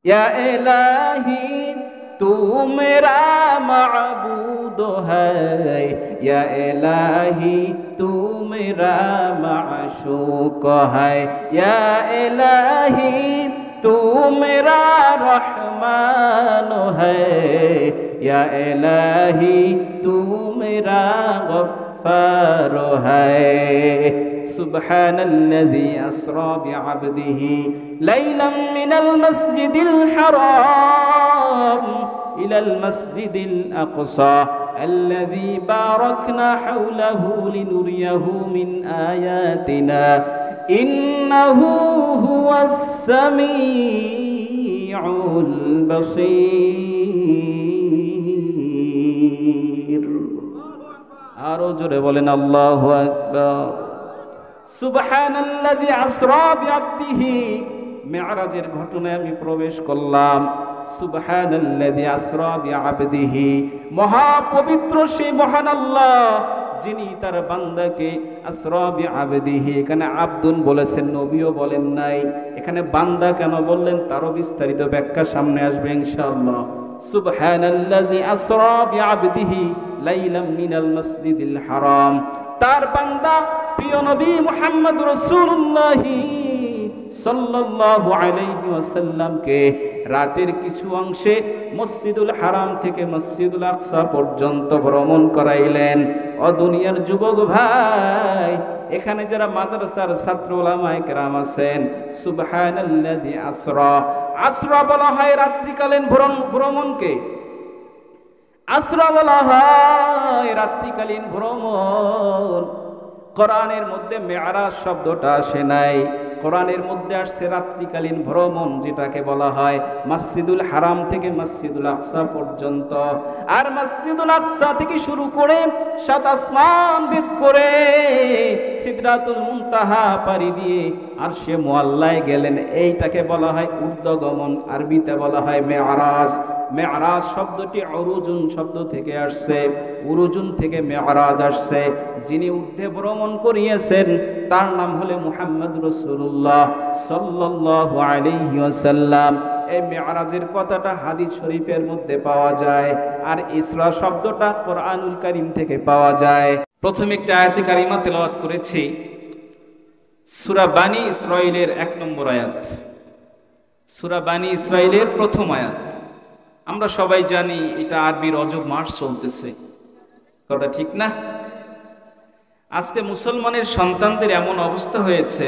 या इलाही तू मेरा माबूद है, या इलाही तू मेरा माशूक है, या इलाही तू मेरा रहमान है, या इलाही तू मेरा गफ्फार है। सुब्हानल्लज़ी अस्रा बिअब्दिही लैलन मिनल मस्जिदिल हराम इलल मस्जिदिल अक़सा الذي باركنا حوله لنريه من آياتنا إنه هو السميع البصير আরো জোরে বলেন আল্লাহু আকবার। সুবহানাল্লাযী আসরা বিআবদিহি, মেরাজের ঘটনায় আমি প্রবেশ করলাম। সুবহানাল্লাযী আসরা বিআবদিহি, মহাপবিত্র সেই মহান আল্লাহ যিনি তার বান্দাকে আসরা বিআবদিহি, এখানে আব্দুন বলেছেন, নবীও বলেন নাই। এখানে বান্দা কেন বললেন তারও বিস্তারিত ব্যাখ্যা সামনে আসবে ইনশাআল্লাহ। সুবহানাল্লাযী আসরা বিআবদিহি লাইলাম মিনাল মসজিদিল হারাম, তার বান্দা প্রিয় নবী মুহাম্মদ রাসূলুল্লাহ সাল্লাল্লাহু আলাইহি ওয়াসাল্লামকে রাতের কিছু অংশে মসজিদুল হারাম থেকে মসজিদুল আকসা পর্যন্ত ভ্রমণ করাইলেন। ও দুনিয়ার যুবক ভাই, এখানে যারা মাদ্রাসার ছাত্র উলামায়ে কেরাম আছেন, সুবহানাল্লাযী আসরা, আসরা বলা হয় রাত্রিকালীন ভ্রমণকে, আসরা বলা হয় রাত্রিকালীন ভ্রমণ। কোরআনের মধ্যে মেরাজ শব্দটা আসে নাই, কোরআনের মধ্যে আসছে রাত্রিকালীন ভ্রমণ, যেটাকে বলা হয় মসজিদুল হারাম থেকে মসজিদুল আকসা পর্যন্ত। আর মসজিদুল আকসা থেকে শুরু করে সাত আসমান ভেদ করে সিদরাতুল মুনতাহা পাড়ি দিয়ে আরশে মুআল্লায় গেলেন, এইটাকে বলা হয় ঊর্ধ্বগমন, আরবিতে বলা হয় মেরাজ। মেরাজ শব্দটি উরুজুন শব্দ থেকে আসছে, উরুজুন থেকে মেরাজ আসছে। যিনি ঊর্ধ্বে ভ্রমণ করিয়েছেন তার নাম হলো মুহাম্মদ রাসূলুল্লাহ সাল্লাল্লাহু আলাইহি ওয়াসাল্লাম। এই মেরাজের কথাটা হাদিস শরীফের মধ্যে পাওয়া যায়, আর ইসরা শব্দটা কোরআনুল কারীম থেকে পাওয়া যায়। প্রথমে একটা আয়াতে কারিমা তেলাওয়াত করেছি, সূরা বানী ইসরাঈলের 1 নম্বর আয়াত, সূরা বানী ইসরাঈলের প্রথম আয়াত। আমরা সবাই জানি এটা আরবি রজব মাস চলতেছে, কথা ঠিক না? আজকে মুসলমানের সন্তানদের এমন অবস্থা হয়েছে,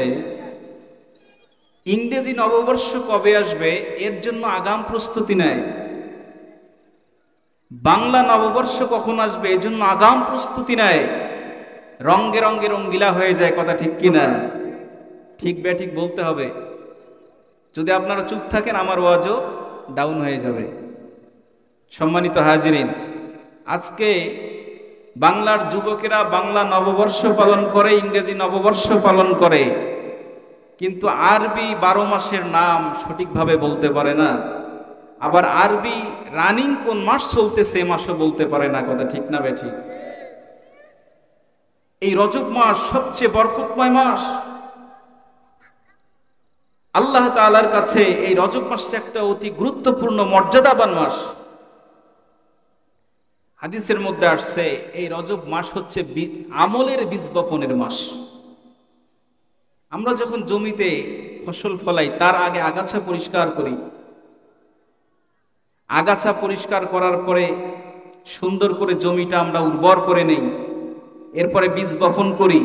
ইংরেজি নববর্ষ কবে আসবে এর জন্য আগাম প্রস্তুতি নেয়, বাংলা নববর্ষ কখন আসবে এর জন্য আগাম প্রস্তুতি নেয়, রঙে রঙে রঙ্গিলা হয়ে যায়, কথা ঠিক কিনা? ঠিক ঠিক বলতে হবে। যদি আপনারা চুপ থাকেন আমার ওয়াজও ডাউন হয়ে যাবে। সম্মানিত হাজিরিন, আজকে বাংলার যুবকেরা বাংলা নববর্ষ পালন করে, ইংরেজি নববর্ষ পালন করে, কিন্তু আরবি 12 মাসের নাম সঠিকভাবে বলতে পারে না। আবার আরবি রানিং কোন মাস চলতেছে এই মাসও বলতে পারে না, কথা ঠিক না বেঠিক? এই রজব মাস সবচেয়ে বরকতময় মাস। আল্লাহ তাআলার কাছে এই রজব মাসটা একটা অতি গুরুত্বপূর্ণ মর্যাদাবান মাস। হাদিসের মধ্যে আসছে এই রজব মাস হচ্ছে আমলের বীজ বপনের মাস। আমরা যখন জমিতে ফসল ফলাই তার আগে আগাছা পরিষ্কার করি, আগাছা পরিষ্কার করার পরে সুন্দর করে জমিটা আমরা উর্বর করে নেই, এরপরে বীজ বপন করি,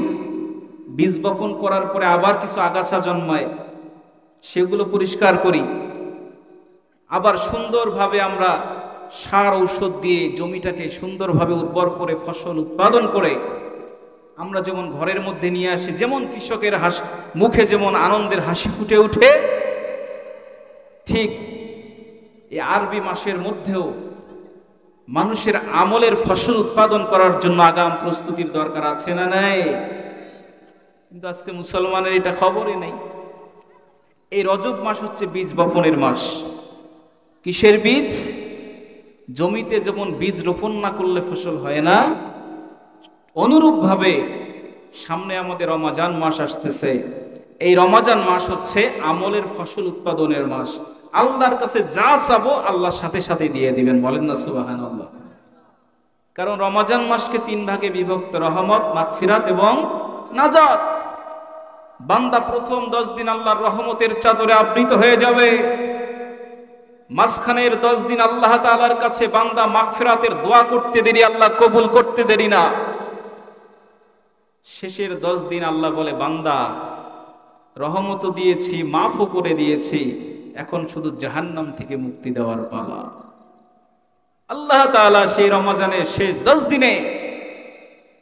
বীজ বপন করার পরে আবার কিছু আগাছা জন্মায়, সেগুলো পরিষ্কার করি, আবার সুন্দরভাবে আমরা সার ঔষধ দিয়ে জমিটাকে সুন্দরভাবে উর্বর করে ফসল উৎপাদন করে আমরা যেমন ঘরের মধ্যে নিয়ে আসি, যেমন কৃষকের মুখে যেমন আনন্দের হাসি ফুটে ওঠে, ঠিক এই আরবি মাসের মধ্যেও মানুষের আমলের ফসল উৎপাদন করার জন্য আগাম প্রস্তুতির দরকার আছে না নাই? কিন্তু আজকে মুসলমানের এটা খবরই নেই। এই রজব মাস হচ্ছে বীজ বপনের মাস। কিসের বীজ? জমিতে যেমন বীজ রোপণ না করলে ফসল হয় না, অনুরূপভাবে সামনে আমাদের রমজান মাস আসতেছে। এই রমজান মাস হচ্ছে আমলের ফসল উৎপাদনের মাস। আল্লাহর কাছে যা চাবো আল্লাহ সাথে সাথে দিয়ে দিবেন, বলেন না সুবহানাল্লাহ। কারণ রমজান মাসকে 3 ভাগে বিভক্ত, রহমত, মাগফিরাত এবং নাজাত। বান্দা প্রথম 10 দিন আল্লাহর রহমতের চাদরে আবৃত হয়ে যাবে, মাঝখানের 10 দিন আল্লাহ তাআলার কাছে বান্দা মাগফিরাতের দোয়া করতে দেরি, আল্লাহ কবুল করতে দেরি না। শেষের 10 দিন আল্লাহ বলে, বান্দা রহমতও দিয়েছি, মাফও করে দিয়েছি, এখন শুধু জাহান্নাম থেকে মুক্তি দেওয়ার পালা। আল্লাহ তাআলা সেই রমজানের শেষ 10 দিনে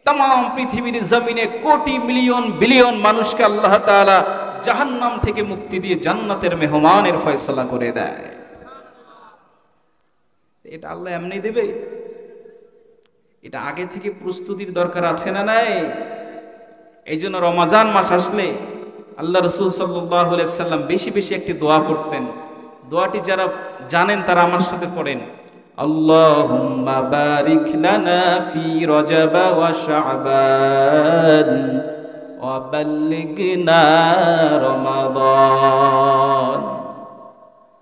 তাম পৃথিবীর জমিনে কোটি মিলিয়ন বিলিয়ন মানুষকে আল্লাহ তাআলা জাহান্নাম থেকে মুক্তি দিয়ে জান্নাতের মেহমানের ফয়সালা করে দেয়। এটা আল্লাহ এমনি দেবে? এটা আগে থেকে প্রস্তুতির দরকার আছে না নাই? এই জন্য রমজান মাস আসলে আল্লাহ রাসূল সাল্লাল্লাহু আলাইহি সাল্লাম বেশি বেশি একটি দোয়া করতেন। দোয়াটি যারা জানেন তারা আমার সাথে পড়েন, আল্লাহুম্মা বারিক লানা ফি রজব ওয়া শাবান ওয়া বাল্লিগনা রমাদান।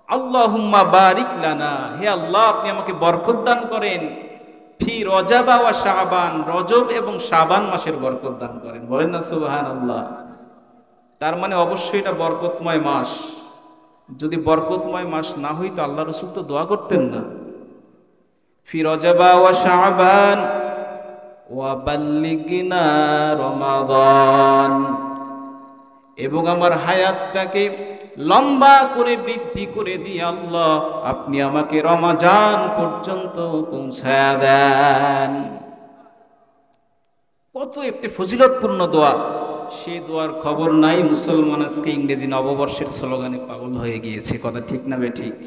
আল্লাহুম্মা বারিক লানা, হে আল্লাহ আপনি আমাকে বরকত দান করেন, ফি রজব ওয়া শাবান, রজব এবং শাবান মাসের বরকত দান করেন, বলেন না সুবহানাল্লাহ। তার মানে অবশ্যই এটা বরকতময় মাস। যদি বরকতময় মাস না হইতো আল্লাহ রাসূল তো দোয়া করতেন না, ফি রজব ওয়া শাবান ওয়া বাল্লিগনা রমাদান, এবং আমার হায়াতটাকে লম্বা করে বৃদ্ধি করে দিয়ে আল্লাহ আপনি আমাকে রমজান পর্যন্ত পৌঁছায়া দেন। কত একটি ফজিলতপূর্ণ দোয়া। সে দোয়ার খবর নাই। মুসলমান আজকে ইংরেজি নববর্ষের স্লোগানে পাগল হয়ে গিয়েছে, কথা ঠিক না বেঠিক?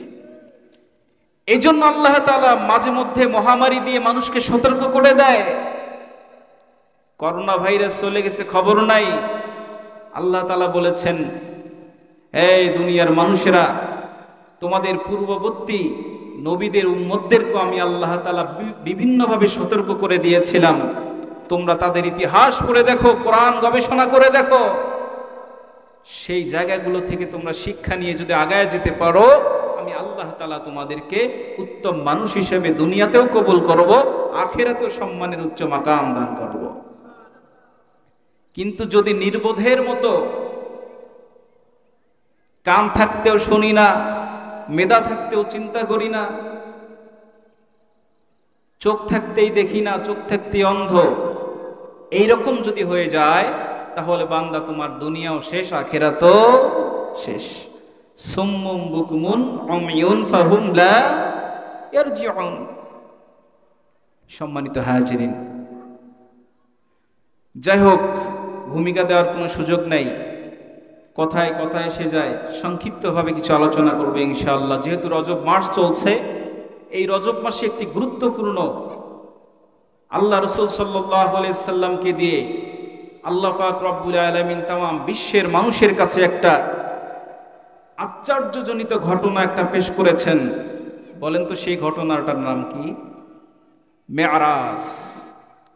এই জন্য আল্লাহ তাআলা মাঝে মধ্যে মহামারী দিয়ে মানুষকে সতর্ক করে দেয়। করোনা ভাইরাস চলে গেছে, খবর নাই। আল্লাহ তাআলা বলেছেন, এই দুনিয়ার মানুষেরা, তোমাদের পূর্ববর্তী নবীদের উম্মতদেরকে আমি আল্লাহ তাআলা বিভিন্নভাবে সতর্ক করে দিয়েছিলাম। তোমরা তাদের ইতিহাস পড়ে দেখো, কোরআন গবেষণা করে দেখো, সেই জায়গাগুলো থেকে তোমরা শিক্ষা নিয়ে যদি আগায় যেতে পারো, আমি আল্লাহ তাআলা তোমাদেরকে উত্তম মানুষ হিসেবে দুনিয়াতেও কবুল করব, আখিরাতেও সম্মানের উচ্চ মাকাম দান করব। কিন্তু যদি নির্বোধের মতো কান থাকতেও শুনি না, মেধা থাকতেও চিন্তা করি না, চোখ থাকতেই দেখি না, চোখ থাকতেই অন্ধ, এইরকম যদি হয়ে যায় তাহলে বান্দা তোমার দুনিয়াও শেষ, আখিরাতও শেষ। সুম্মুম বুকমুন উমিয়ুন ফাহুম লা ইয়ারজিউন। সম্মানিত হাজিরিন, যাই হোক, ভূমিকা দেওয়ার কোনো সুযোগ নাই, কথায় কথায় এসে যায়। সংক্ষিপ্তভাবে কিছু আলোচনা করবে ইনশাআল্লাহ। যেহেতু রজব মাস চলছে, এই রজব মাসে একটি গুরুত্বপূর্ণ আল্লাহ রাসূল সাল্লাল্লাহু আলাইহি সাল্লামকে দিয়ে আল্লাহ পাক রব্বুল আলামিন তামাম বিশ্বের মানুষের কাছে একটা আশ্চর্যজনিত ঘটনা একটা পেশ করেছেন। বলেন তো সেই ঘটনাটার নাম কি? মেরাজ।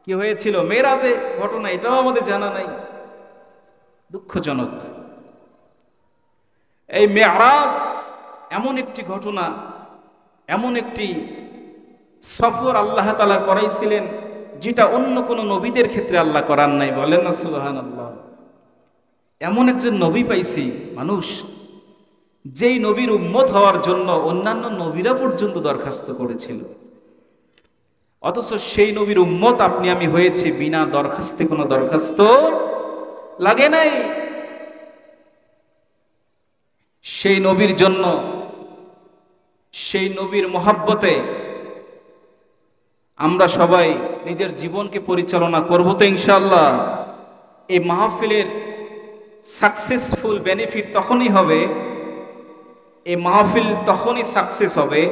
কি হয়েছিল মেরাজে ঘটনা? এটাও আমাদের জানা নাই, দুঃখজনক। এই মেরাজ এমন একটি ঘটনা, এমন একটি সফর আল্লাহ তাআলা করাইছিলেন যেটা অন্য কোনো নবীদের ক্ষেত্রে আল্লাহ করার নাই, বলেন না সুবহানাল্লাহ। এমন একজন নবী পাইছি মানুষ, যেই নবীর উম্মত হওয়ার জন্য অন্যান্য নবীরা পর্যন্ত দরখাস্ত করেছিল, অথচ সেই নবীর উম্মত আপনি আমি হয়েছে বিনা দরখাস্তে, কোনো দরখাস্ত লাগে নাই। সেই নবীর জন্য, সেই নবীর মহাব্বতে আমরা সবাই নিজের জীবনকে পরিচালনা করব তো ইনশাআল্লাহ। এই মাহফিলের সাকসেসফুল বেনিফিট তখনই হবে, এই মাহফিল তখনই সাকসেস হবে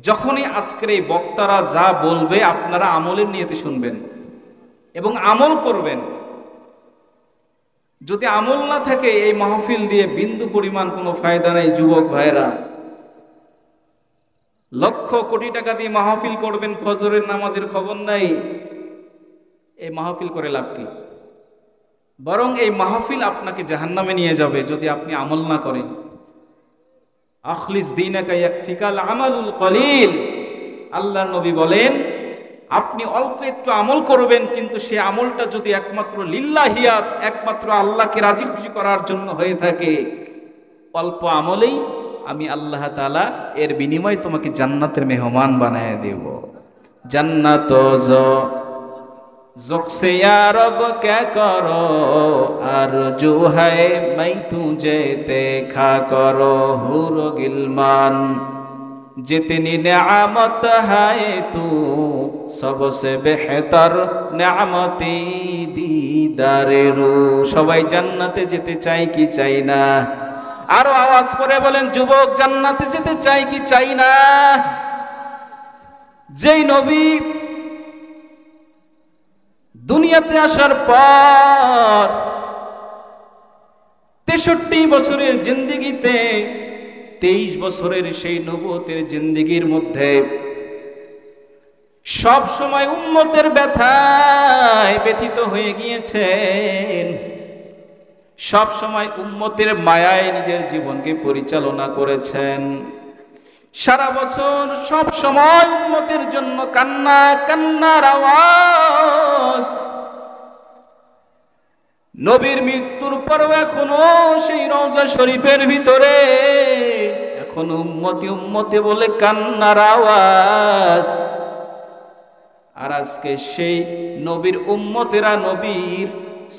যখনই আজকের এই বক্তারা যা বলবে আপনারা আমলের নিয়তে শুনবেন এবং আমল করবেন। যদি আমল না থাকে এই মাহফিল দিয়ে বিন্দু পরিমাণ কোনো ফায়দা নেই। যুবক ভাইরা, লক্ষ কোটি টাকা দিয়ে মাহফিল করবেন, ফজরের নামাজের খবর নাই, এই মাহফিল করে লাভ কি? বরং এই মাহফিল আপনাকে জাহান্নামে নিয়ে যাবে যদি আপনি আমল না করেন। আখলিস দীনাকা ইয়াকফিকাল আমালুল কলিল। আল্লাহর নবী বলেন, আপনি অল্প একটু আমল করবেন, কিন্তু সে আমলটা যদি একমাত্র লিল্লাহিয়াত, একমাত্র আল্লাহকে রাজি খুশি করার জন্য হয়ে থাকে, অল্প আমলেই আমি আল্লাহ তাআলা এর বিনিময়ে তোমাকে জান্নাতের মেহমান বানায় দেব। জান্নাত ज़ुक़से या रब क्या करो आरज़ू है मैं तुझे देखा करो हुर गिलमान जितनी नेमत है तू सबसे बेहतर नेमती दीदारे रू। সবাই জান্নাতে যেতে চাই কি চাই না? আরো আওয়াজ করে বলেন, যুবক জান্নাতে যেতে চাই কি চাই না? যেই নবী দুনিয়াতে আসার পর 63 বছরের জিন্দেগিতে 23 বছরের সেই নবুয়তের জিন্দেগির মধ্যে সব সময় উম্মতের ব্যথায় ব্যথিত হয়ে গিয়েছেন, সব সময় উম্মতের মায়ায় নিজের জীবনকে পরিচালনা করেছেন। সারা বছর সব সময় উম্মতের জন্য কান্না, কান্নার আওয়াজ। নবীর মৃত্যুর পরও এখনো সেই রওজা শরীফের ভিতরে এখন উম্মতি উম্মতি বলে কান্নার আওয়াজ। আর আজকে সেই নবীর উম্মতেরা নবীর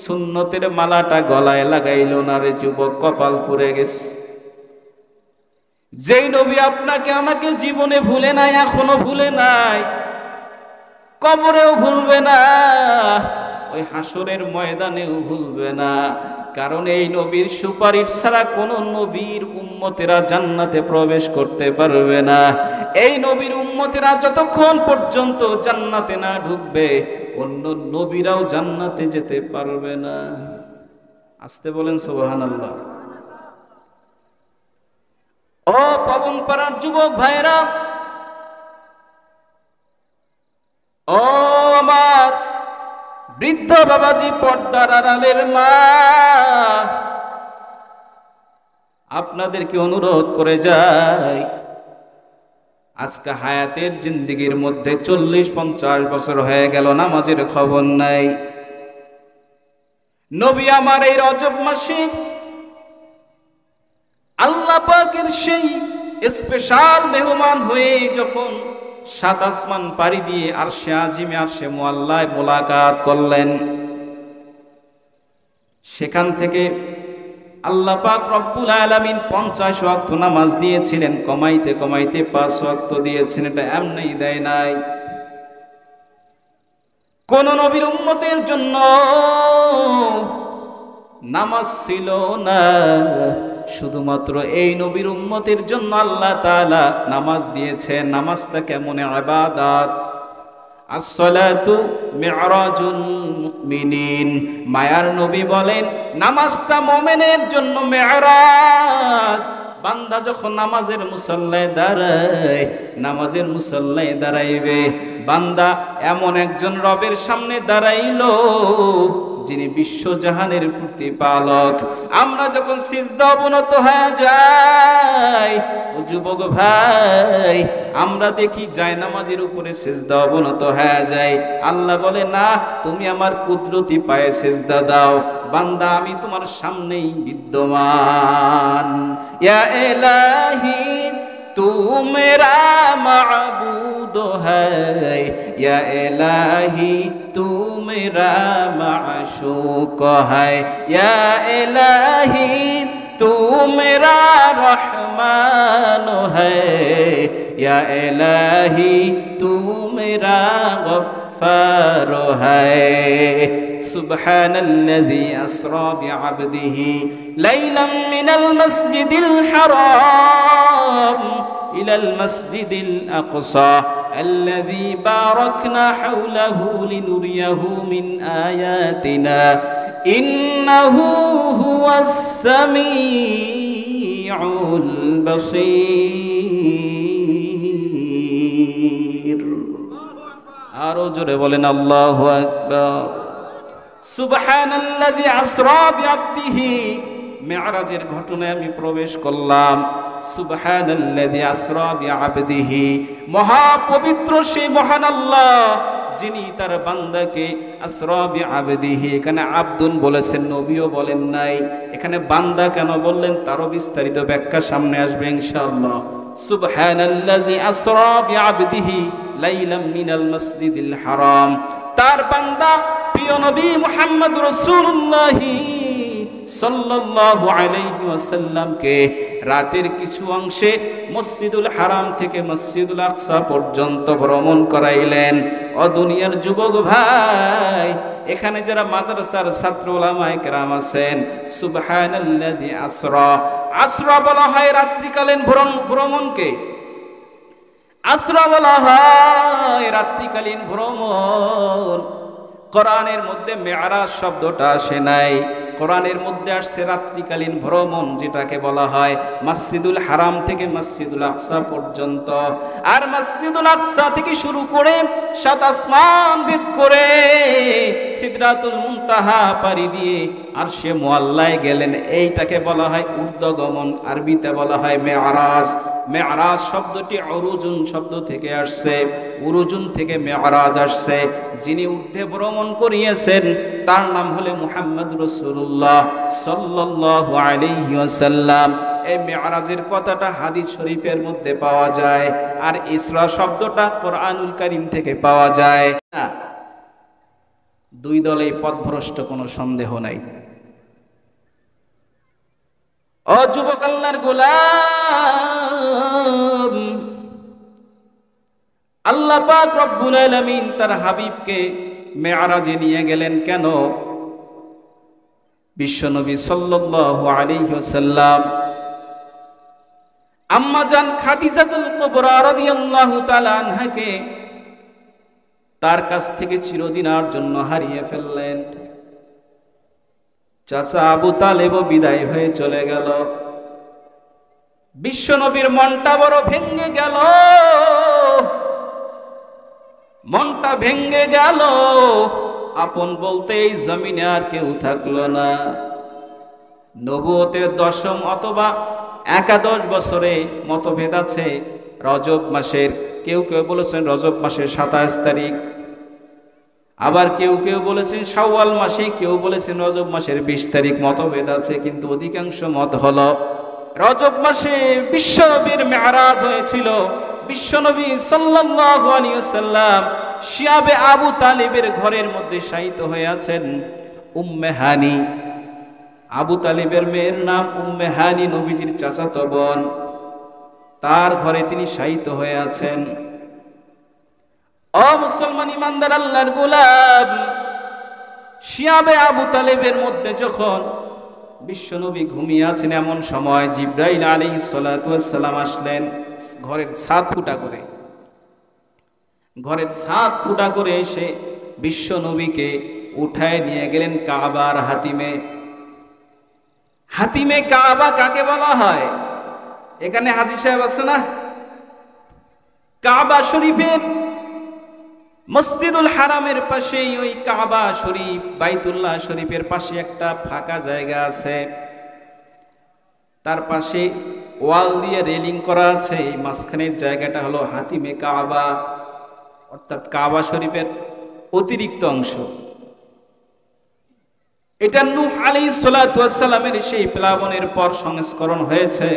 সুন্নতের মালাটা গলায় লাগাইল না রে যুবক, কপাল পুড়ে গেছে। যেই নবী আপনাকে আমাকে জীবনে ভুলে নাই, এখনো ভুলে নাই, কবরেও ভুলবে না, ওই হাসরের ময়দানেও ভুলবে না। কারণ এই নবীর সুপারিশ ছাড়া কোন নবীর উম্মতেরা জান্নাতে প্রবেশ করতে পারবে না। এই নবীর উম্মতেরা যতক্ষণ পর্যন্ত জান্নাতে না ঢুকবে, অন্য নবীরাও জান্নাতে যেতে পারবে না। আসতে বলেন সুবহানাল্লাহ। ও পাবন পাড়ার যুবক ভাইরা, ও আমার বৃদ্ধ বাবাজি, পর্দার আড়ালের মা, আপনাদেরকে অনুরোধ করে যাই, আজকে হায়াতের জিন্দেগির মধ্যে 40-50 বছর হয়ে গেল, নামাজের খবর নাই। নবী আমার এই রজব মাসে আল্লাহ পাকের সেই স্পেশাল মেহমান হয়ে যখন 7 আসমান পাড়ি দিয়ে আরশে আজিমে আরশে মুআল্লায় মোলাকাত করলেন, সেখান থেকে আল্লাহ পাক রব্বুল আলামিন 50 ওয়াক্ত নামাজ দিয়েছিলেন, কমাইতে কমাইতে 5 ওয়াক্ত দিয়েছেন। এটা এমনি দেয় নাই। কোন নবীর উম্মতের জন্য নামাজ ছিল না, শুধুমাত্র এই নবীর উম্মতের জন্য আল্লাহ তাআলা নামাজ দিয়েছেন। নামাজটা কেমন ইবাদত? আসসালাতু মি'রাজুল মুমিনিন। মায়ার নবী বলেন, নামাজটা মুমিনের জন্য মি'রাজ। বান্দা যখন নামাজের মুসল্লায় দাঁড়ায়, নামাজের মুসল্লায় দাঁড়াইবে, বান্দা এমন একজন রবের সামনে দাঁড়াইলো যিনি বিশ্বজাহানের প্রতিপালক। আমরা যখন সিজদা অবনত হয়ে যাই, ও যুবক ভাই, আমরা দেখি জায়নামাজের উপরে সিজদা অবনত হয়ে যায়। আল্লাহ বলে, না, তুমি আমার কুদরতি পায়ে সিজদা দাও। বান্দা, আমি তোমার সামনেই বিদ্যমান। ইয়া ইলাহি तू मेरा माबूद है, या इलाही तू मेरा माशूक है, या इलाही तू मेरा रहमान है, या इलाही तू मेरा गफ्फार है। सुब्हानल्लज़ी अस्रा बिअब्दिही लैलन मिनल मस्जिदिल हराम इलल मस्जिदिल अक़सा الذي باركنا حوله لنريه من آياتنا إنه هو السميع البصير। আরো জোরে বলেন আল্লাহু আকবার। সুবহানাল্লাযী আসরা বিআবদিহি মেরাজের ঘটনায় আমি প্রবেশ করলাম। সুবহানাল্লাযী আসরা বিআবদিহি, মহাপবিত্র সেই মহান আল্লাহ যিনি তার বান্দাকে আসরা বিআবদিহি, এখানে আব্দুন বলেছেন, নবীও বলেন নাই। এখানে বান্দা কেন বললেন তারও বিস্তারিত ব্যাখ্যা সামনে আসবে ইনশাআল্লাহ। সুবহানাল্লাযী আসরা বিআবদিহি লাইলাম মিনাল মাসজিদিল হারাম, তার বান্দা প্রিয় নবী মুহাম্মদ রাসূলুল্লাহ সাল্লাল্লাহু আলাইহি ওয়াসাল্লামকে রাতের কিছু অংশে মসজিদুল হারাম থেকে মসজিদুল আকসা পর্যন্ত ভ্রমণ করাইলেন। ও দুনিয়ার যুবক ভাই, এখানে যারা মাদ্রাসার ছাত্র উলামায়ে কেরাম আছেন, সুবহানাল্লাযী আসরা, আসরা বলা হয় রাত্রিকালীন ভ্রমণকে, আসরা বলা হয় রাত্রিকালীন ভ্রমণ। কোরআনের মধ্যে মেরাজ শব্দটা আসে নাই, কোরআনের মধ্যে আসছে রাত্রিকালীন ভ্রমণ, যেটাকে বলা হয় মসজিদুল হারাম থেকে মসজিদুল আকসা পর্যন্ত। আর মসজিদুল আকসা থেকে শুরু করে সাত আসমান ভেদ করে সিদরাতুল মুনতাহা পাড়ি দিয়ে আরশে মুআল্লায় গেলেন, এইটাকে বলা হয় ঊর্ধ্বগমন, আরবিতে বলা হয় মেরাজ। মেরাজ শব্দটি উরুজুন শব্দ থেকে আসছে, উরুজুন থেকে মেরাজ আসছে। যিনি ঊর্ধ্বে ভ্রমণ করিয়েছেন তার নাম হলো মুহাম্মদ রাসূলুল্লাহ সাল্লাল্লাহু আলাইহি ওয়াসাল্লাম। এই মেরাজের কথাটা হাদিস শরীফের মধ্যে পাওয়া যায়, আর ইসরা শব্দটা কোরআনুল কারীম থেকে পাওয়া যায়। দুই দলেই পথভ্রষ্ট, কোনো সন্দেহ নাই। ও যুবক আল্লাহর গোলাম, আল্লাহ পাক রব্বুল আলামিন তার হাবিবকে মেরাজে নিয়ে গেলেন কেন? বিশ্বনবী সাল্লাল্লাহু আলাইহি ওয়াসাল্লাম আম্মা জান খাদিজাতুল কুবরা রাদিয়াল্লাহু তাআলা আনহাকে তার কাছ থেকে চিরদিনের জন্য হারিয়ে ফেললেন। চাচা আবু তালেবও বিদায় হয়ে চলে গেল। বিশ্বনবীর মনটা বড় ভেঙে গেল, মনটা ভেঙে গেল। আপন বলতে এই জমিনে আর কেউ থাকলো না। নবুয়তের 10ম অথবা 11 বছরে মতভেদ আছে। রজব মাসের কেউ কেউ বলেছেন রজব মাসের 27 তারিখ, আবার কেউ কেউ বলেছেন শাওয়াল মাসে, কেউ বলেছেন রজব মাসের 20 তারিখ, মতভেদ আছে। কিন্তু অধিকাংশ মত হলো রজব মাসে বিশ্বনবীর মেরাজ হয়েছিল। বিশ্বনবী সাল্লাল্লাহু আলাইহি ওয়াসাল্লাম শিয়াবে আবু তালিবের ঘরের মধ্যে শায়িত হয়ে আছেন। উম্মে হানি, আবু তালিবের মেয়ের নাম উম্মে হানি, নবীজির চাচাতো বোন, তার ঘরে তিনি শায়িত হয়ে আছেন। ও মুসলমান ইমানদার আল্লাহর গোলাম, শিয়াবে আবু তালিবের মধ্যে যখন বিশ্বনবী ঘুমিয়ে আছেন, এমন সময় জিবরাইল আলাইহিস সালাতু ওয়াস সালাম আসলেন। ঘরের ছাদ ফুটা করে, ঘরের ছাদ ফুটা করে এসে বিশ্বনবীকে উঠায় নিয়ে গেলেন কাবার হাতিমে। হাতিমে কাবা কাকে বলা হয়? এখানে হাজী সাহেব আছে না? কাবা শরীফের মসজিদুল হারামের পাশেই ওই কাবা শরীফ, বাইতুল্লাহ শরীফের পাশে একটা ফাঁকা জায়গা আছে, তার পাশে ওয়াল দিয়ে রেলিং করা আছে। এই মাঝখানের জায়গাটা হলো হাতিমে কাবা, অর্থাৎ কাবা শরীফের অতিরিক্ত অংশ। এটা নূহ আলাইহিস সালাতু ওয়াস সালামের সেই প্লাবনের পর সংস্করণ হয়েছে,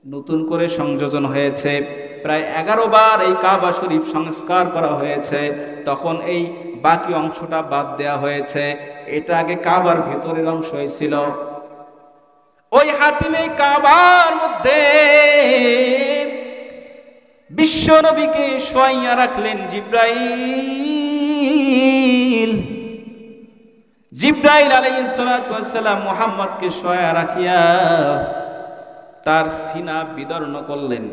নতুন করে সংযোজন হয়েছে। প্রায় 11 বার এই কাবা শরীফ সংস্কার করা হয়েছে, তখন এই বাকি অংশটা বাদ দেয়া হয়েছে। এটা আগে কাবার ভিতরের অংশ ছিল। ওই হাতিমে কাবার মধ্যে বিশ্ব নবীকে শোয়াইয়া রাখলেন জিবরাইল। জিবরাইল আলাইহিস সালাতু ওয়াস সালাম মুহাম্মদকে শোয়া রাখিয়া তার সিনা বিদর্ণ করলেন।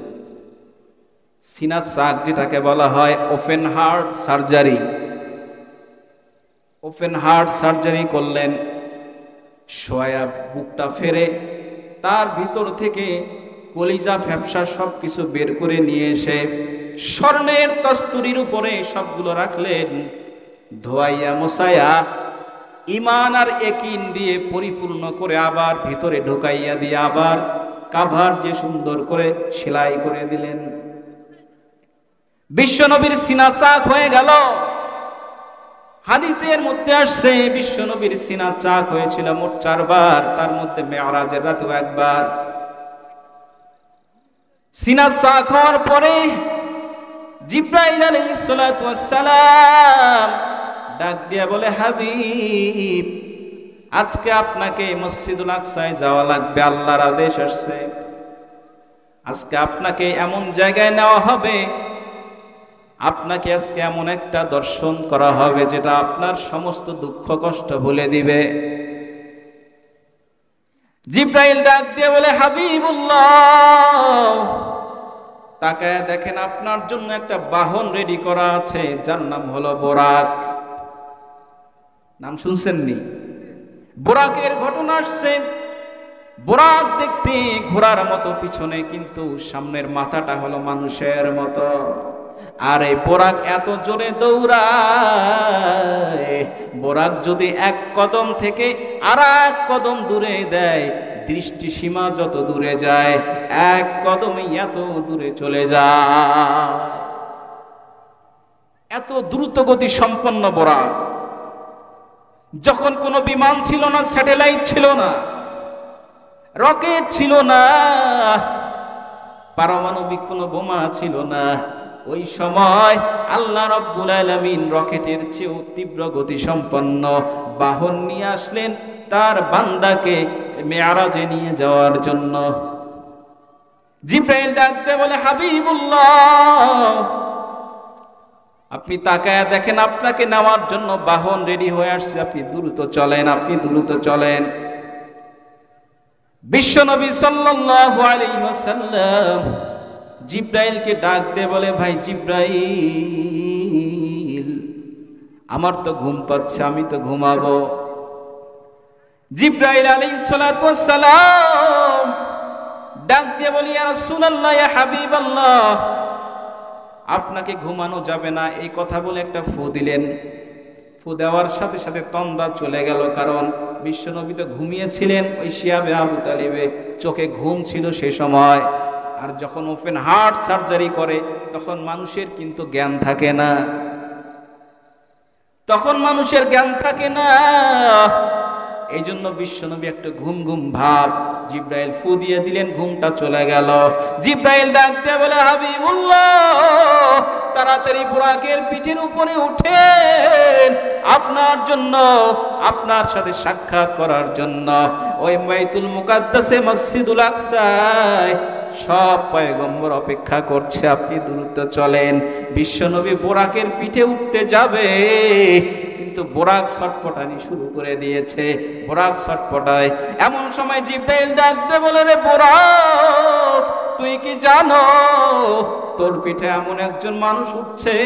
সিনা চাক যেটাকে বলা হয় open heart surgery, open heart surgery করলেন। শোয়া বুকটা ফেরে তার ভিতর থেকে কলিজা ফ্যাপসা সবকিছু বের করে নিয়ে এসে স্বর্ণের তস্তুরির উপরে সবগুলো রাখলেন। ধোয়াইয়া মোছায়া ঈমান আর ইয়াকিন দিয়ে পরিপূর্ণ করে আবার ভিতরে ঢুকাইয়া দিয়ে আবার কাভার দিয়ে সুন্দর করে সেলাই করে দিলেন। বিশ্বনবীর সিনা চাক হয়ে গেল। হাদিসের মধ্যে আসছে বিশ্বনবীর সিনা চাক হয়েছিল মোট 4 বার, তার মধ্যে মেরাজের রাতেও একবার। সিনা চাক হওয়ার পরে জিব্রাইল আলাইহিস সালাতু ওয়াস সালাম ডাক দিয়া বলে, হাবিব আজকে আপনাকে মসজিদুল আকসায় যাওয়া লাগবে, আল্লাহর আদেশ আসছে। আজকে আপনাকে এমন জায়গায় নেওয়া হবে, আপনাকে আজকে এমন একটা দর্শন করা হবে যেটা আপনার সমস্ত দুঃখ কষ্ট ভুলে দিবে। জিব্রাইল ডাক দিয়ে বলে, হাবিবুল্লাহ তাকায় দেখেন আপনার জন্য একটা বাহন রেডি করা আছে, যার নাম হলো বোরাক। নাম শুনছেননি? বোরাকের ঘটনা আসছে। বোরাক দেখতে ঘোড়ার মতো, পিছনে কিন্তু সামনের মাথাটা হলো মানুষের মতো। আর এই বোরাক এত জোরে দৌড়ায়, বোরাক যদি 1 কদম থেকে আর 1 কদম দূরে দেয়, দৃষ্টি সীমা যত দূরে যায় 1 কদমে এত দূরে চলে যায়। এত দ্রুত গতি সম্পন্ন বোরাক। যখন কোনো বিমান ছিল না, স্যাটেলাইট ছিল না, রকেট ছিল না, পারমাণবিক কোনো বোমা ছিল না, ওই সময় আল্লাহ রাব্বুল আলামিন রকেটের চেয়েও তীব্র গতি সম্পন্ন বাহন নিয়ে আসলেন তার বান্দাকে মেরাজে নিয়ে যাওয়ার জন্য। জিব্রাইল ডাকতে বলে, হাবিবুল্লাহ আপনি তাকায়া দেখেন আপনাকে নেওয়ার জন্য বাহন রেডি হয়ে আসছে, আপনি দ্রুত চলেন, আপনি দ্রুত চলেন। বিশ্বনবী সাল্লাল্লাহু আলাইহি ওয়াসাল্লাম জিব্রাইলকে ডাক দিয়ে বলে, ভাই জিব্রাইল আমার তো ঘুম পাচ্ছে, আমি তো ঘুমাবো। জিব্রাইল আলাইহিস সালাতু ওয়াস সালাম ডাক দিয়ে বলি, ইয়া রাসূলুল্লাহ ইয়া হাবিবাল্লাহ আপনাকে ঘুমানো যাবে না। এই কথা বলে একটা ফু দিলেন। ফু দেওয়ার সাথে সাথে তন্দ্রা চলে গেল, কারণ বিশ্বনবী তো ঘুমিয়েছিলেন। ওই শিয়াবে আবু তালিবে চোখে ঘুম ছিল সে সময়। আর যখন ওপেন হার্ট সার্জারি করে তখন মানুষের কিন্তু জ্ঞান থাকে না, তখন মানুষের জ্ঞান থাকে না। এই জন্য বিশ্বনবী একটা ঘুম ঘুম ভাব। জিব্রাইল ফু দিয়ে দিলেন, ঘুমটা চলে গেল। জিব্রাইল ডাক দিয়ে বলে, হাবিবুল্লাহ তাড়াতাড়ি বুরাকের পিঠের উপরে উঠেন, আপনার জন্য, আপনার সাথে সাক্ষাৎ করার জন্য ওই বাইতুল মুকাদ্দাসে মসজিদুল আকসায় সব পয়গম্বর অপেক্ষা করছে, আপনি দ্রুত চলেন। বিশ্বনবী বোরাকের পিঠে উঠতে যাবে, কিন্তু বোরাক ছটপটানি শুরু করে দিয়েছে। বোরাক ছটপটায়, এমন সময় জিব্রাইল ডাকতে বলে, রে বোরাক তুই কি জানো তোর পিঠে এমন একজন মানুষ উঠছে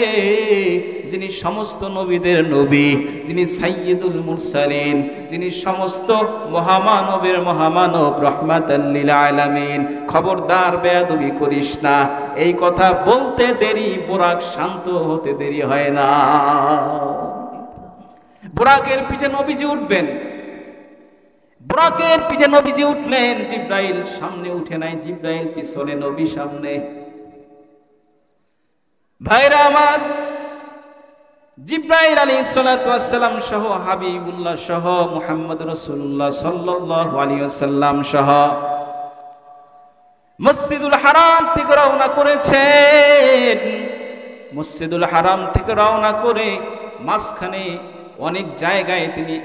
যিনি সমস্ত নবীদের নবী, যিনি সাইয়্যিদুল মুরসালিন, যিনি সমস্ত মহামানবের মহামানব, রাহমাতাল লিল আলামিন। খবরদার বেয়াদবি করিস না। এই কথা বলতে দেরি, বোরাক শান্ত হতে দেরি হয় না। বোরাকের পিঠে নবীজি উঠবেন। বোরাকের পিঠে নবীজি উঠলেন। জিব্রাইল সামনে উঠে নাই, জিব্রাইল পিছনে, নবী সামনে। ভাইরা আমার, জিব্রাইল আলাইহিস সালাতু ওয়াস সালাম সহ হাবিবুল্লাহ সহ মুহাম্মদ রাসূলুল্লাহ সাল্লাল্লাহু আলাইহি ওয়াসাল্লাম সহ মসজিদুল হারাম থেকে রওনা করেছেন। মসজিদুল হারাম থেকে রওনা করে মাঝখানে অনেক জায়গায় তিনি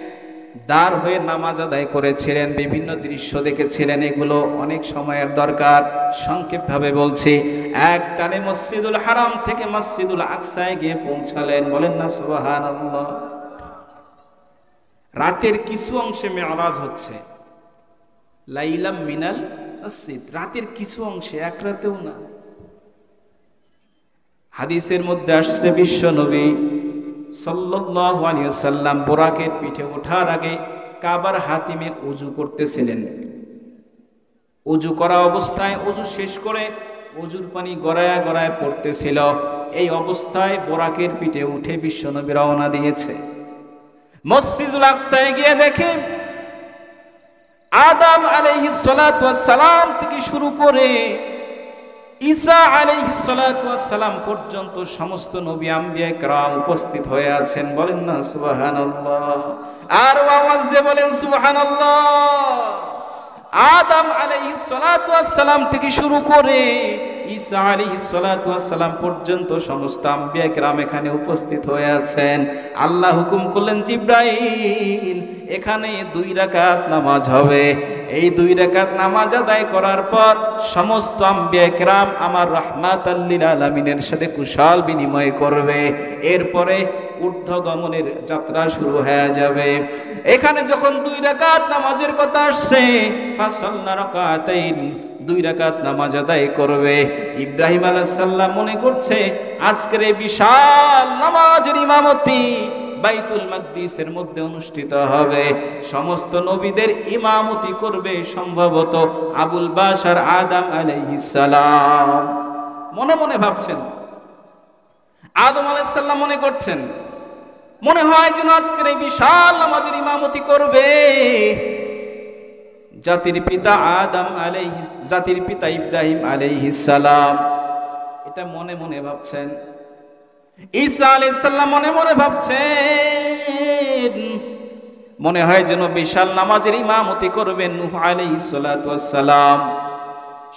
দাঁড় হয়ে নামাজ আদায় করেছিলেন, বিভিন্ন দৃশ্য দেখেছিলেন। এগুলো অনেক সময়ের দরকার, সংক্ষেপভাবে বলছি। এক টানে মসজিদুল হারাম থেকে মসজিদুল আকসায় গিয়ে পৌঁছালেন। বলেন না সুবহানাল্লাহ। রাতের কিছু অংশে মেরাজ হচ্ছে, লাইলাম মিনাল মসজিদ, রাতের কিছু অংশে, এক রাতেও না। হাদিসের মধ্যে আসছে বিশ্ব নবী সাল্লাল্লাহু আলাইহি ওয়াসাল্লাম বোরাকের পিঠে ওঠার আগে কাবার হাতিমে ওযু করতেছিলেন। ওযু করা অবস্থায় ওযু শেষ করে ওযুর পানি গড়ায়া গড়ায় পড়তেছিল। এই অবস্থায় বোরাকের পিঠে উঠে বিশ্বনবী রওনা দিয়েছে। মসজিদুল আকসায় গিয়ে দেখে আদম আলাইহিস সালাতু ওয়াস সালাম থেকে শুরু করে ঈসা আলাইহিস সালাতু ওয়াস সালাম পর্যন্ত সমস্ত নবী আম্বিয়া کرام উপস্থিত হয়ে আছেন। বলেন না সুবহানাল্লাহ, আর আওয়াজ দিয়ে বলেন সুবহানাল্লাহ। আদম আলাইহিস সালাতু ওয়াস সালাম থেকে শুরু করে ঈসা আলাইহিস সালাতু ওয়াস সালাম পর্যন্ত সমস্ত আম্বিয়া کرام এখানে উপস্থিত হয়ে আছেন। আল্লাহ হুকুম করলেন, জিবরাইল এখানে 2 রাকাত নামাজ হবে। এই 2 রাকাত নামাজ আদায় করার পর সমস্ত আম্বিয়া کرام আমার রাহমাতাল লিল আলামিনের সাথে কুশল বিনিময় করবে। এরপরে ঊর্ধ্বগমনের যাত্রা শুরু হয়ে যাবে। এখানে যখন 2 রাকাত নামাজের কথা আসছে, ফাসাল্লা রাকাতাইন, 2 রাকাত নামাজ আদায় করবে। ইব্রাহিম আলাইহিস সালাম মনে করছে আজকের এই বিশাল নামাজের ইমামতি বাইতুল মাকদিসের মধ্যে অনুষ্ঠিত হবে। সমস্ত নবীদের ইমামতি করবে সম্ভবত আবুল বাশার আদম আলাইহিস সালাম। মনে মনে ভাবছেন, আদম আলাইহিস সালাম মনে করছেন, মনে হয় যেন আজকের এই বিশাল নামাজের ইমামতি করবে জাতির পিতা জাতির পিতা ইব্রাহিম আলাইহিস সালাম। এটা মনে মনে ভাবছেন। ঈসা আলাইহিস সালাম মনে মনে ভাবছেন, মনে হয় যেন বিশাল নামাজের ইমামতি করবেন নূহ আলাইহিস সালাতু ওয়াস সালাম।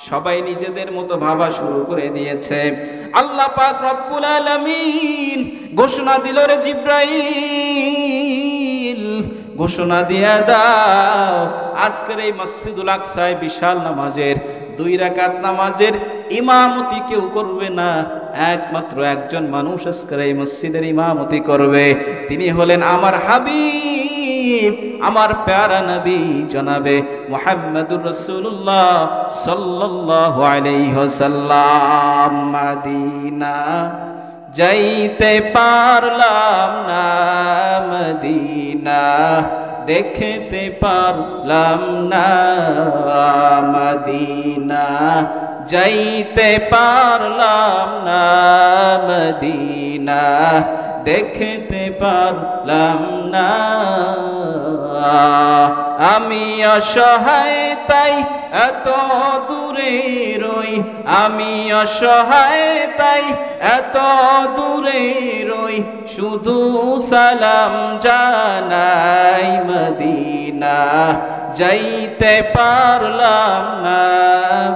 সবাই নিজেদের মতো ভাবা শুরু করে দিয়েছে। আল্লাহ পাক রব্বুল আলামিন ঘোষণা দিল, রে জিবরাইল ঘোষণা দিয়া দাও, আজকের এই মসজিদুল আকসায় বিশাল নামাজের 2 রাকাত নামাজের ইমামতি কেউ করবে না, একমাত্র একজন মানুষ আজকের এই মসজিদের ইমামতি করবে। তিনি হলেন আমার হাবিব, আমার প্যারা নবী জনাবে মুহাম্মদুর রাসূলুল্লাহ সাল্লাল্লাহু আলাইহি ওয়াসাল্লাম। মদিনা যাইতে পারলাম না, মদিনা দেখতে পারলাম না, মদিনা যাইতে পারলাম না, মদিনা দেখতে পারলাম না। আমি অসহায় তাই এত দূরে রই, আমি অসহায় তাই এত দূরে রই, শুধু সালাম জানাই, মদিনা যাইতে পারলাম না,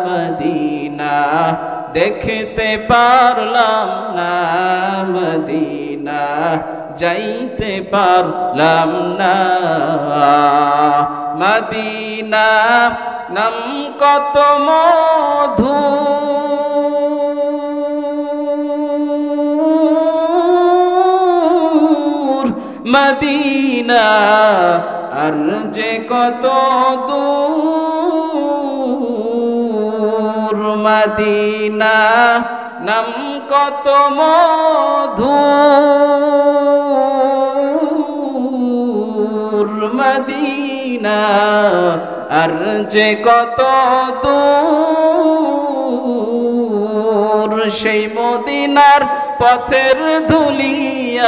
মদিনা দেখতে পারলাম না, মদিনা যাইতে পারলাম না। মদিনা নাম কত মধু, মদিনা আর যে কত দূর, মদিনা নাম কত মধুর, মদিনা আর যে কত দূর। সেই মদিনার পথের ধুলি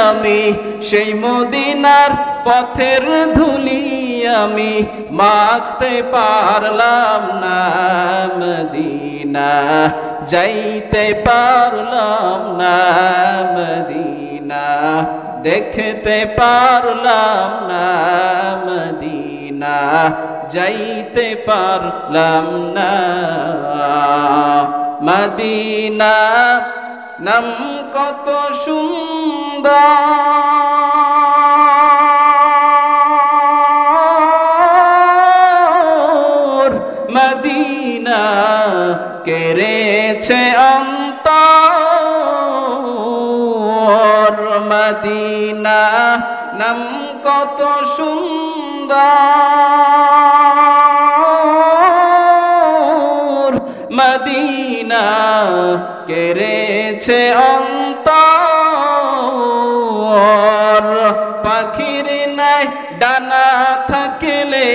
আমি, সেই মদিনার পথের ধুলি আমি মাখতে পারলাম না, মদিনা যাইতে পারলাম না, মদিনা দেখতে পারলাম না, মদিনা যাইতে পারলাম না। মদিনা নাম কত সুন্দর, মদিনা কেড়েছে অন্তর, মদিনা নাম কত সুন্দর, মদিনা কেড়েছে অন্তর। পাখির নাই ডানা থাকলে,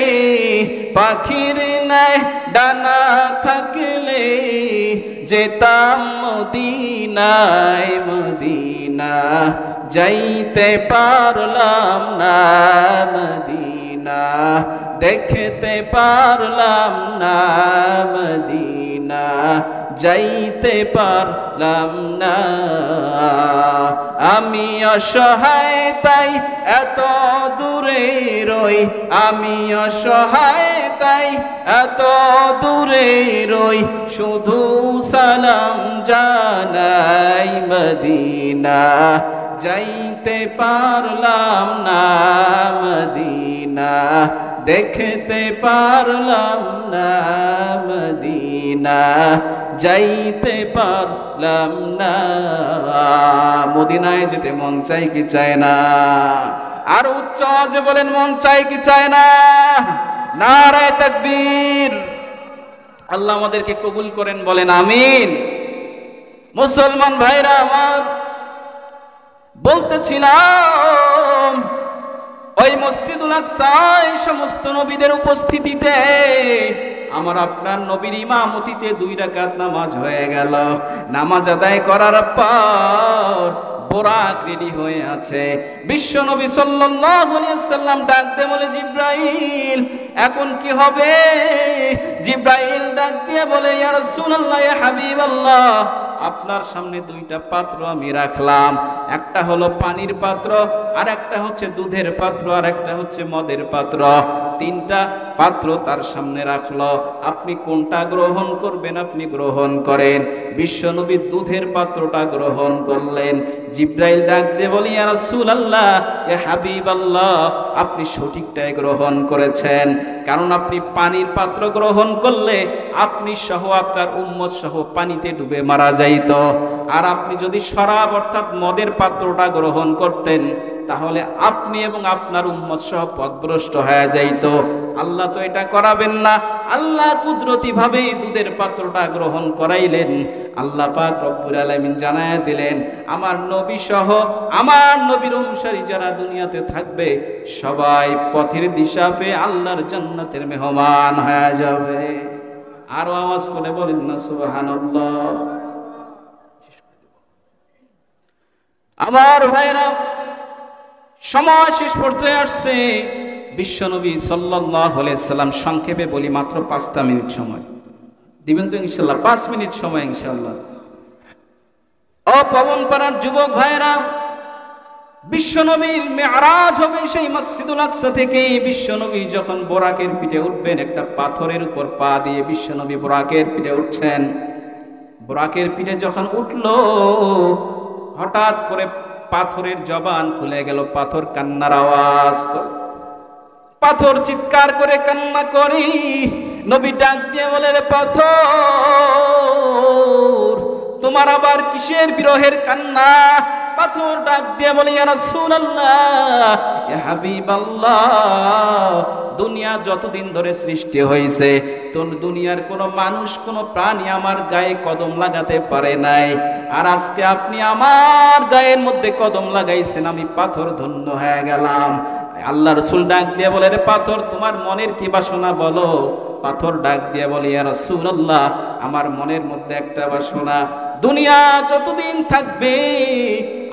পাখির নাই ডানা থাকলে যেতাম মদিনায়, মদিনা যাইতে পারলাম না, মদিনা দেখতে পারলাম না, মদিনা যাইতে পারলাম না। আমি অসহায় তাই এত দূরে রই, আমি অসহায় তাই এত দূরে রই, শুধু সালাম জানাই, মদিনা যাইতে পারলাম না, মদিনা দেখতে পারলাম না, মদিনা যাইতে পারলাম না। মদিনায় যেতে মন চাই কি চায় না? আর উচ্চ আওয়াজে বলেন মন চাই কি চায় না? নারায়ে তাকবীর। আল্লাহ আমাদেরকে কবুল করেন, বলেন আমিন। মুসলমান ভাইরা আমার, বলতেছিলাম ওই মসজিদুল আকসায় সমস্ত নবীদের উপস্থিতিতে আমার আপনার নবীর ইমামতিতে 2 রাকাত নামাজ হয়ে গেল। নামাজ আদায় করার পর বোরাক রেডি হয়ে আছে। বিশ্ব নবী সাল্লাল্লাহু আলাইহি ওয়াসাল্লাম ডাক দিয়ে বলে, জিব্রাইল এখন কি হবে? জিব্রাইল ডাক দিয়ে বলে, ইয়া রাসূলুল্লাহ, ইয়া হাবিবাল্লাহ, আপনার সামনে 2টা পাত্র আমি রাখলাম। একটা হলো পানির পাত্র, আর একটা হচ্ছে দুধের পাত্র, আর একটা হচ্ছে মদের পাত্র। 3টা পাত্র তার সামনে রাখলো। আপনি কোনটা গ্রহণ করবেন আপনি গ্রহণ করেন। বিশ্বনবী দুধের পাত্রটা গ্রহণ করলেন। জিব্রাইল ডাক দিয়ে বলি, ইয়া রাসূলুল্লাহ, ইয়া হাবিবাল্লাহ, আপনি সঠিকটাই গ্রহণ করেছেন। কারণ আপনি পানির পাত্র গ্রহণ করলে আপনি সহ আপনার উম্মত সহ পানিতে ডুবে মারা যাইত। আর আপনি যদি শরাব অর্থাৎ মদের পাত্রটা গ্রহণ করতেন তাহলে আপনি এবং আপনার উম্মত সহ পথভ্রষ্ট হয়ে যাইত। আল্লাহ তো এটা করাবেন না। আল্লাহ কুদরতি ভাবে দুধের পাত্রটা গ্রহণ করাইলেন। আল্লাহ পাক রব্বুল আলামিন জানায়া দিলেন, আমার নবী সহ আমার নবীর অনুসারী যারা দুনিয়াতে থাকবে সবাই পথের দিশা পেয়ে আল্লাহর জান্নাতের মেহমান হয়ে যাবে। আরো আওয়াজ করে বলেন না সুবহানাল্লাহ। আমার ভাইরা, সময় শেষ পর্যায়ে আসছে। বিশ্বনবী সাল্লাল্লাহু আলাইহি সাল্লাম, সংক্ষেপে বলি মাত্র 5টা মিনিট সময় দিবেন তো ইনশাআল্লাহ? 5 মিনিট সময় ইনশাআল্লাহ। ও পবনপাড়ার যুবক ভাইরা, বিশ্বনবীর মেরাজ হবে সেই মসজিদুল আকসা থেকে। বিশ্বনবী যখন বোরাকের পিঠে উঠবেন, একটা পাথরের উপর পা দিয়ে বিশ্বনবী বোরাকের পিঠে উঠছেন। বোরাকের পিঠে যখন উঠলো, হঠাৎ করে পাথরের জবান খুলে গেল। পাথর কান্নার আওয়াজ করে, পাথর চিৎকার করে কান্না করি। নবী ডাক দিয়ে বলে, রে পাথর, তোমার আবার কিসের বিরহের কান্না? পাথর ডাক দিয়ে বলে, ইয়া রাসূলুল্লাহ, ইয়া হাবিবাল্লাহ, দুনিয়া যতদিন ধরে সৃষ্টি হয়েছে তোর দুনিয়ার কোনো মানুষ কোনো প্রাণী আমার গায়ে কদম লাগাতে পারে নাই। আর আজকে আপনি আমার গায়ের মধ্যে কদম লাগাইছেন, আমি পাথর ধন্য হয়ে গেলাম। আল্লাহ রাসূল ডাক দিয়ে বলে, রে পাথর, তোমার মনের কি বাসনা বলো? পাথর ডাক দিয়ে বলে, ইয়া রাসূলুল্লাহ, আমার মনের মধ্যে একটা বাসনা, দুনিয়া যতদিন থাকবে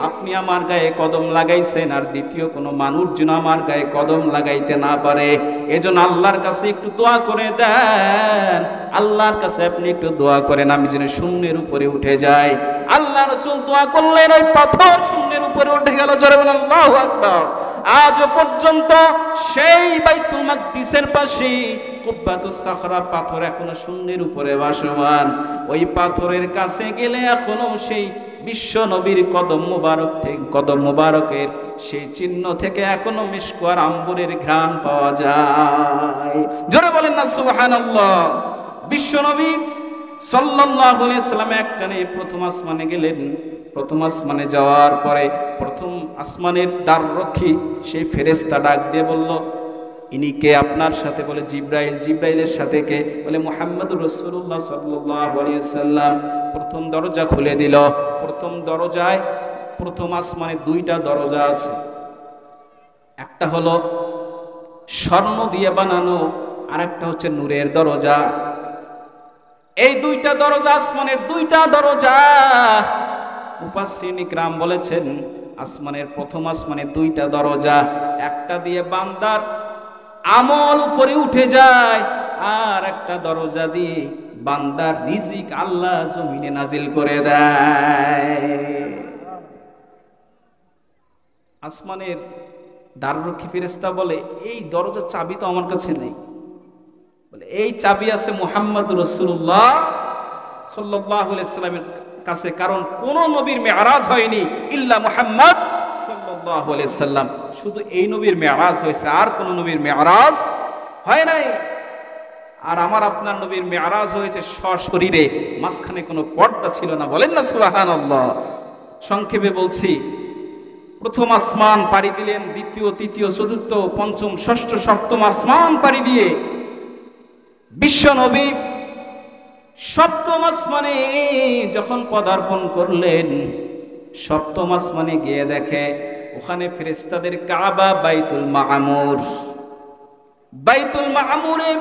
আপনি আমার গায়ে কদম লাগাইছেন, আর দ্বিতীয় কোনো মানুষ যেন আমার গায়ে কদম লাগাইতে না পারে। এজন্য আল্লাহর কাছে একটু দোয়া করে দেন। আল্লাহর কাছে আপনি একটু দোয়া করেন, আমি যেন শূন্যের উপরে উঠে যাই। আল্লাহ রাসূল দোয়া করলেন, ওই পাথর শূন্যের উপরে উঠে গেল। জোরে বলেন আল্লাহু আকবার। আজও পর্যন্ত সেই বাইতুল মাকদিসের পাশে কুব্বাতুস সাখরা পাথর এখনো শূন্যের উপরে ভাসমান। ওই পাথরের কাছে গেলে এখনো সেই বিশ্ব নবীর কদম মুবারকের সেই চিহ্ন থেকে এখনো মিশক আর আম্বরের ঘ্রাণ পাওয়া যায়। জোরে বলেন না সুবহানাল্লাহ। বিশ্ব নবী সাল্লাল্লাহু আলাইহি সাল্লাম একটানে প্রথম আসমানে গেলেন। প্রথম আসমানে যাওয়ার পরে প্রথম আসমানের দ্বাররক্ষী সেই ফেরেশতা ডাক দিয়ে বলল, ইনি কে আপনার সাথে? বলে জিব্রাইল। জিব্রাইলের সাথে কে? বলে মুহাম্মদুর রাসূলুল্লাহ সাল্লাল্লাহু আলাইহি ওয়াসাল্লাম। প্রথম দরজা খুলে দিল। প্রথম দরজায়, প্রথম আসমানে 2টা দরজা আছে। একটা হলো স্বর্ণ দিয়ে বানানো, আর একটা হচ্ছে নূরের দরজা। এই দুইটা দরজা, আসমানের দুইটা দরজা, মুফাসসিরিন ইকরাম বলেছেন আসমানের প্রথম আসমানে দুইটা দরজা, একটা দিয়ে বান্দার আমল উপরে উঠে যায়, আর একটা দরজা দিয়ে বান্দার রিজিক আল্লাহ জমিনে নাজিল করে দেয়। আসমানের দ্বাররক্ষী ফেরেশতা বলে, এই দরজার চাবি তো আমার কাছে নেই, বলে এই চাবি আছে মুহাম্মদ রাসূলুল্লাহ সাল্লাল্লাহু আলাইহি সাল্লামের কাছে, কারণ কোন নবীর মেরাজ হয়নি ইল্লা মুহাম্মদ সাল্লাল্লাহু আলাইহি সাল্লাম, শুধু এই নবীর মেরাজ হয়েছে, আর কোন নবীর মেরাজ হয় নাই। আর আমার আপনার নবীর মেরাজ হয়েছে সশরীরে, মাঝখানে কোনো পর্দা ছিল না, বলেন না সুবহানাল্লাহ। সংক্ষেপে বলছি, প্রথম আসমান পাড়ি দিলেন, দ্বিতীয়, তৃতীয়, চতুর্থ, পঞ্চম, ষষ্ঠ, সপ্তম আসমান পাড়ি দিয়ে বিশ্ব নবী সপ্তম আসমানে যখন পদার্পণ করলেন, সপ্তম আসমানে গিয়ে দেখে ওখানে ফেরেশতাদের কাবা, বাইতুল মামুর, বাইতুল মামুরে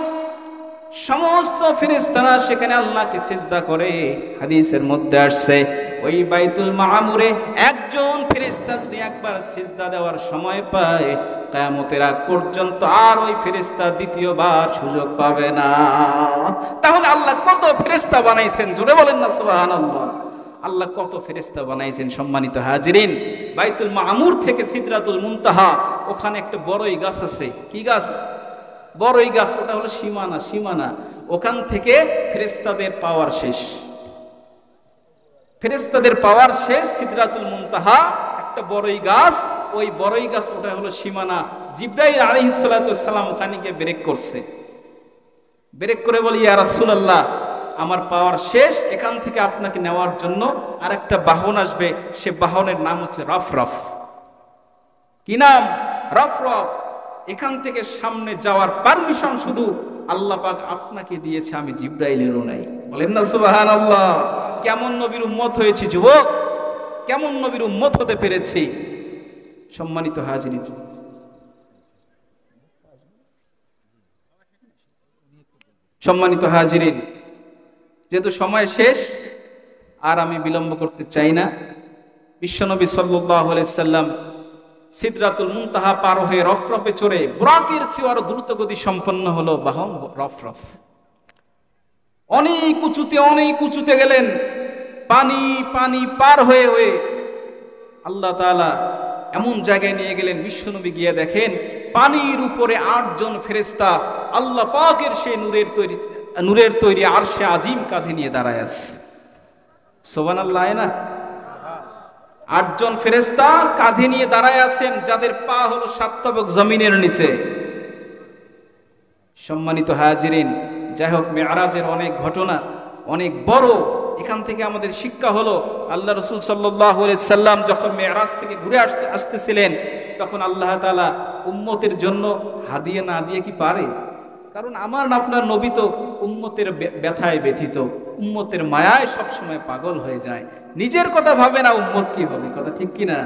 সমস্ত ফেরেশতারা সেখানে আল্লাহকে সিজদা করে। হাদিসের মধ্যে আসছে, ওই বাইতুল মামুরে একজন ফেরেশতা যদি একবার সিজদা দেওয়ার সময় পায়, কিয়ামতের আগ পর্যন্ত আর ওই ফেরেশতা দ্বিতীয়বার সুযোগ পাবে না। তাহলে আল্লাহ কত ফেরেশতা বানাইছেন, জোরে বলেন না সুবহানাল্লাহ। আল্লাহ কত ফেরেশতা বানাইছেন। সম্মানিত হাজিরিন, বাইতুল মামুর থেকে সিদরাতুল মুনতাহা, ওখানে একটা বড়ই গাছ আছে। কি গাছ? বড়ই গাছ। ওটা হলো সীমানা, সীমানা। ওখান থেকে ফেরেশতাদের পাওয়ার শেষ, ফেরেশতাদের পাওয়ার শেষ। সিদরাতুল মুনতাহা একটা বড়ই গাছ, ওই বড়ই গাছ, ওটা হলো সীমানা। জিবরাইল আলাইহিস সালাতু ওয়াস সালাম ওখানে গিয়ে ব্রেক করছে, ব্রেক করে বলে, ইয়া রাসূলুল্লাহ, আমার পাওয়ার শেষ, এখান থেকে আপনাকে নেওয়ার জন্য আরেকটা বাহন আসবে, সে বাহনের নাম হচ্ছে রফরফ। কি নাম? রফরফ। এখান থেকে সামনে যাওয়ার পারমিশন শুধু আল্লাহ পাক আপনাকে দিয়েছে, আমি জিবরাইলেরও নাই। বলেন না সুবহানাল্লাহ। কেমন নবীর উম্মত হয়েছি যুবক, কেমন নবীর উম্মত হতে পেরেছি। সম্মানিত হাজিরিন, সম্মানিত হাজিরিন, যেহেতু সময় শেষ আর আমি বিলম্ব করতে চাই না, বিশ্বনবী সাল্লাল্লাহু আলাইহি সাল্লাম সিদরাতুল মুনতাহা পার হয়ে রফরফে চড়ে, বুরাকের চেয়ে আরো দ্রুত গতি সম্পন্ন হলো বাহন রফরফ। অনেক উঁচুতে, অনেক উঁচুতে গেলেন, পানি পানি পার হয়ে হয়ে আল্লাহ তাআলা এমন জায়গায় নিয়ে গেলেন, বিশ্বনবী গিয়ে দেখেন পানির উপরে 8 জন ফেরেশতা আল্লাহ পাকের সেই নূরের তৈরি আরশে আজিম কাঁধে নিয়ে দাঁড়ায় আছে। সুবহানাল্লাহ। না, 8 জন ফেরেশতা কাঁধে নিয়ে দাঁড়ায় আছেন, যাদের পা হলো 7 তবক জমিনের নিচে। সম্মানিত হাজিরিন, যাই হোক, মেরাজের অনেক ঘটনা, অনেক বড়। এখান থেকে আমাদের শিক্ষা হলো, আল্লাহ রাসূল সাল্লাল্লাহু আলাইহি সাল্লাম যখন মেরাজ থেকে ঘুরে আসতেছিলেন, তখন আল্লাহ তাআলা উম্মতের জন্য হাদিয়া না দিয়ে কি পারে? কারণ আমার আপনার নবী তো উম্মতের ব্যথায় ব্যথিত, উম্মতের মায়ায় সবসময় পাগল হয়ে যায়, নিজের কথা ভাবে না উম্মত কি হবে। কথা ঠিক কিনা?